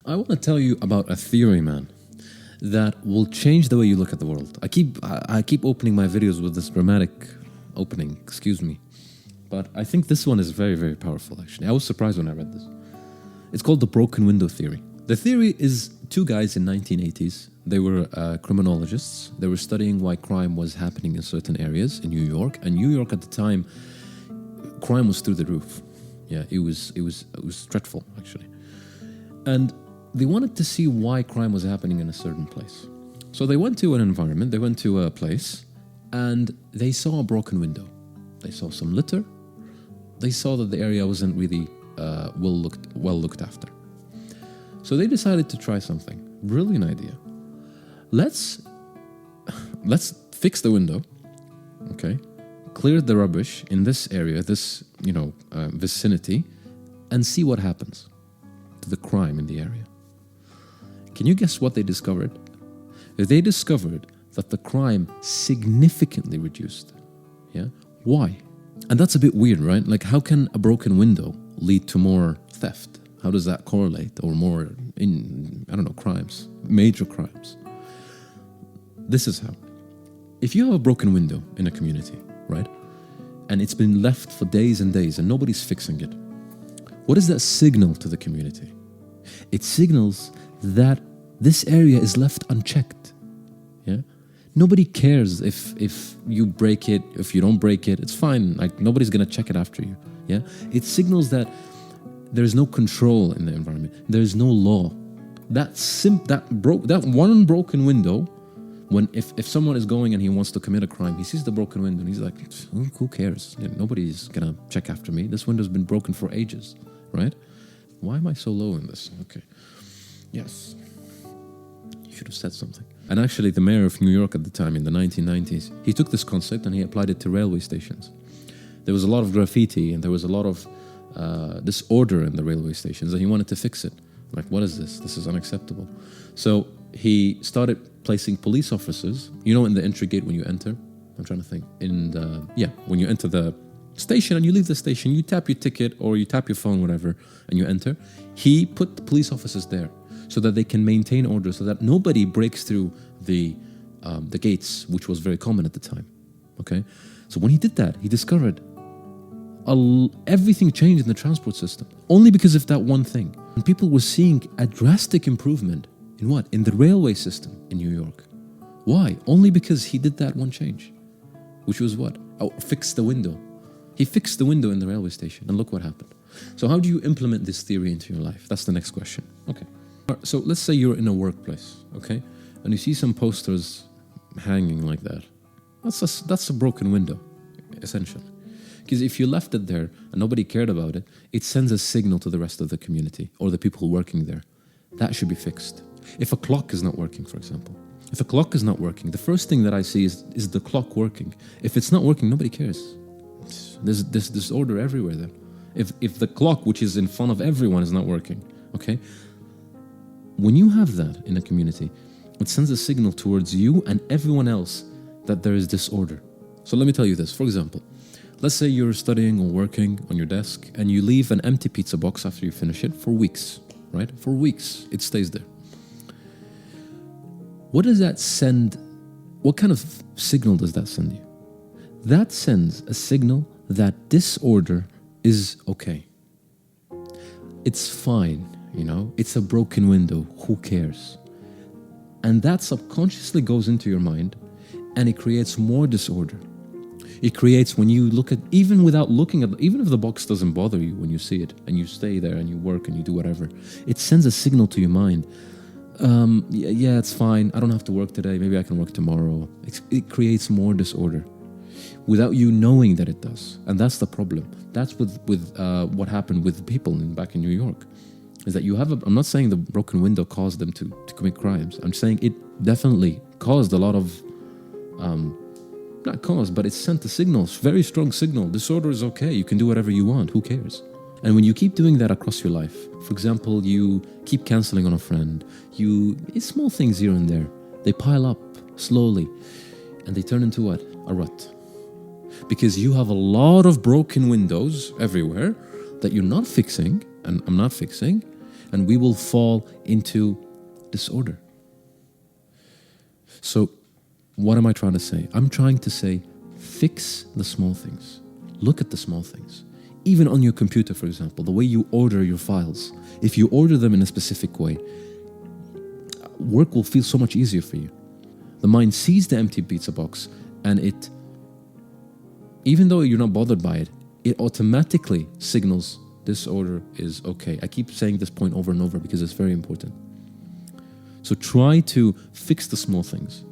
I want to tell you about a theory, man, that will change the way you look at the world. I keep opening my videos with this dramatic opening, excuse me. But I think this one is very, very powerful, actually. I was surprised when I read this. It's called the broken window theory. The theory is two guys in 1980s. They were criminologists. They were studying why crime was happening in certain areas in New York. And New York at the time, crime was through the roof. Yeah, it was dreadful, actually. And they wanted to see why crime was happening in a certain place. So they went to an environment, they went to a place, and they saw a broken window. They saw some litter. They saw that the area wasn't really well looked after. So they decided to try something. Brilliant idea. Let's fix the window, okay? Clear the rubbish in this area, this vicinity, and see what happens to the crime in the area. Can you guess what they discovered? They discovered that the crime significantly reduced. Yeah? Why? And that's a bit weird, right? Like, how can a broken window lead to more theft? How does that correlate? Or more, crimes, major crimes? This is how. If you have a broken window in a community, right? And it's been left for days and days and nobody's fixing it. What does that signal to the community? It signals that this area is left unchecked. Yeah? Nobody cares if you break it, if you don't break it, it's fine. Like, nobody's gonna check it after you. Yeah? It signals that there's no control in the environment. There's no law. That one broken window, if someone is going and he wants to commit a crime, he sees the broken window and he's like, who cares? Nobody's gonna check after me. This window's been broken for ages, right? Why am I so low in this? Okay. Yes. You should have said something. And actually, the mayor of New York at the time, in the 1990s, he took this concept and he applied it to railway stations. There was a lot of graffiti and there was a lot of disorder in the railway stations, and he wanted to fix it. Like, what is this? This is unacceptable. So he started placing police officers, in the entry gate when you enter. I'm trying to think. When you enter the station and you leave the station, you tap your ticket or you tap your phone, whatever, and you enter. He put the police officers there so that they can maintain order, so that nobody breaks through the gates, which was very common at the time. Okay, so when he did that, he discovered everything changed in the transport system only because of that one thing. And people were seeing a drastic improvement in what? In the railway system in New York. Why? Only because he did that one change, which was what? Fix the window. He fixed the window in the railway station, and look what happened. So how do you implement this theory into your life? That's the next question. Okay. So let's say you're in a workplace, okay? And you see some posters hanging like that. That's a broken window, essentially. Because if you left it there and nobody cared about it, it sends a signal to the rest of the community or the people working there. That should be fixed. If a clock is not working, for example. If a clock is not working, the first thing that I see is the clock working. If it's not working, nobody cares. There's disorder everywhere then. If the clock, which is in front of everyone, is not working, okay? When you have that in a community, it sends a signal towards you and everyone else that there is disorder. So let me tell you this. For example, let's say you're studying or working on your desk and you leave an empty pizza box after you finish it for weeks, right? For weeks, it stays there. What does that send? What kind of signal does that send you? That sends a signal that disorder is okay. It's fine, it's a broken window, who cares? And that subconsciously goes into your mind and it creates more disorder. It creates, when you look at, even without looking at, even if the box doesn't bother you when you see it and you stay there and you work and you do whatever, it sends a signal to your mind. It's fine. I don't have to work today. Maybe I can work tomorrow. It creates more disorder without you knowing that it does. And that's the problem. That's with what happened with people back in New York. Is that you have I'm not saying the broken window caused them to commit crimes. I'm saying it definitely caused a lot of, not caused, but it sent a signal, very strong signal. Disorder is okay. You can do whatever you want. Who cares? And when you keep doing that across your life, for example, you keep canceling on a friend, it's small things here and there. They pile up slowly and they turn into what? A rut. Because you have a lot of broken windows everywhere that you're not fixing, and I'm not fixing, and we will fall into disorder. So what am I trying to say? I'm trying to say, fix the small things. Look at the small things. Even on your computer, for example, the way you order your files. If you order them in a specific way, work will feel so much easier for you. The mind sees the empty pizza box, and it, even though you're not bothered by it, it automatically signals this order is okay. I keep saying this point over and over because it's very important. So try to fix the small things.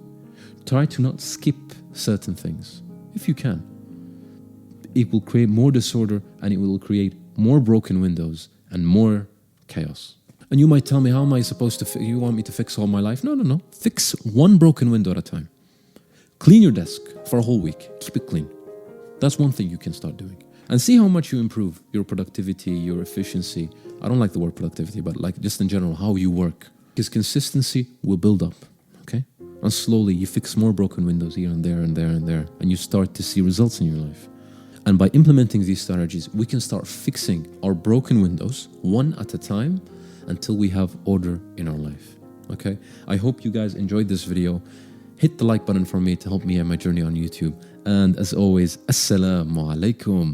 Try to not skip certain things, if you can. It will create more disorder, and it will create more broken windows and more chaos. And you might tell me, how am I supposed to, you want me to fix all my life? No. Fix one broken window at a time. Clean your desk for a whole week. Keep it clean. That's one thing you can start doing. And see how much you improve your productivity, your efficiency. I don't like the word productivity, but like just in general, how you work. Because consistency will build up, okay? And slowly you fix more broken windows here and there and there and there, and you start to see results in your life. And by implementing these strategies, we can start fixing our broken windows one at a time until we have order in our life, okay? I hope you guys enjoyed this video. Hit the like button for me to help me in my journey on YouTube. And as always, Assalamu alaikum.